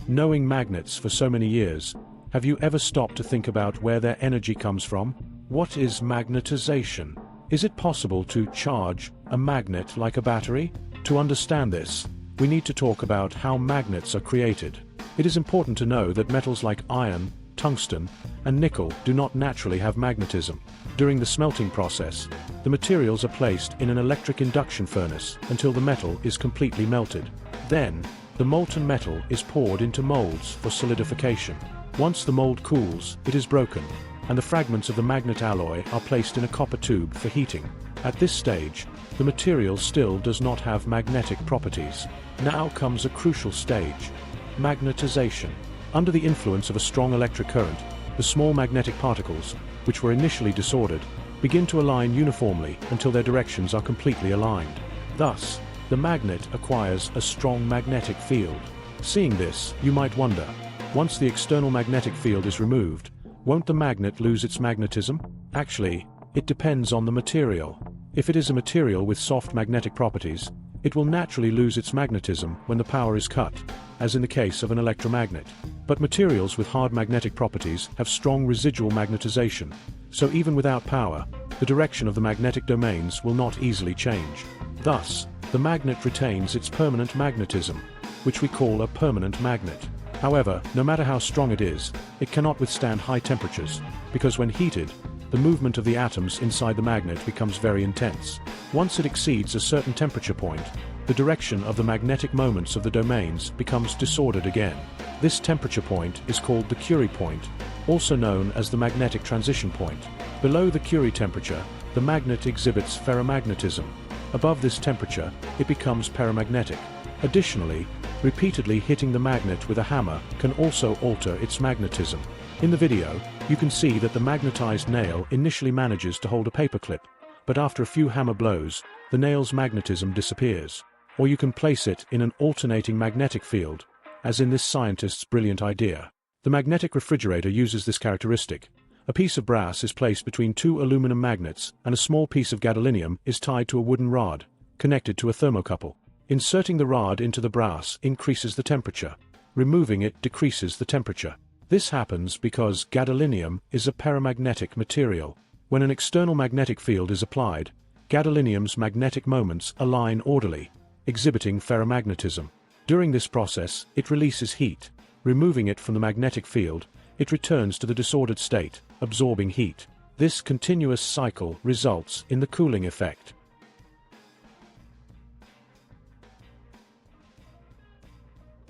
Knowing magnets for so many years, have you ever stopped to think about where their energy comes from? What is magnetization? Is it possible to charge a magnet like a battery? To understand this, we need to talk about how magnets are created. It is important to know that metals like iron, tungsten, and nickel do not naturally have magnetism. During the smelting process, the materials are placed in an electric induction furnace until the metal is completely melted. Then, the molten metal is poured into molds for solidification. Once the mold cools, it is broken, and the fragments of the magnet alloy are placed in a copper tube for heating. At this stage, the material still does not have magnetic properties. Now comes a crucial stage: magnetization. Under the influence of a strong electric current, the small magnetic particles, which were initially disordered, begin to align uniformly until their directions are completely aligned. Thus, the magnet acquires a strong magnetic field. Seeing this, you might wonder, once the external magnetic field is removed, won't the magnet lose its magnetism? Actually, it depends on the material. If it is a material with soft magnetic properties, it will naturally lose its magnetism when the power is cut, as in the case of an electromagnet. But materials with hard magnetic properties have strong residual magnetization, so even without power, the direction of the magnetic domains will not easily change. Thus, the magnet retains its permanent magnetism, which we call a permanent magnet. However, no matter how strong it is, it cannot withstand high temperatures, because when heated, the movement of the atoms inside the magnet becomes very intense. Once it exceeds a certain temperature point, the direction of the magnetic moments of the domains becomes disordered again. This temperature point is called the Curie point, also known as the magnetic transition point. Below the Curie temperature, the magnet exhibits ferromagnetism. Above this temperature, it becomes paramagnetic. Additionally, repeatedly hitting the magnet with a hammer can also alter its magnetism. In the video, you can see that the magnetized nail initially manages to hold a paperclip, but after a few hammer blows, the nail's magnetism disappears. Or you can place it in an alternating magnetic field, as in this scientist's brilliant idea. The magnetic refrigerator uses this characteristic. A piece of brass is placed between two aluminum magnets, and a small piece of gadolinium is tied to a wooden rod, connected to a thermocouple. Inserting the rod into the brass increases the temperature. Removing it decreases the temperature. This happens because gadolinium is a paramagnetic material. When an external magnetic field is applied, gadolinium's magnetic moments align orderly, exhibiting ferromagnetism. During this process, it releases heat. Removing it from the magnetic field, it returns to the disordered state, absorbing heat. This continuous cycle results in the cooling effect.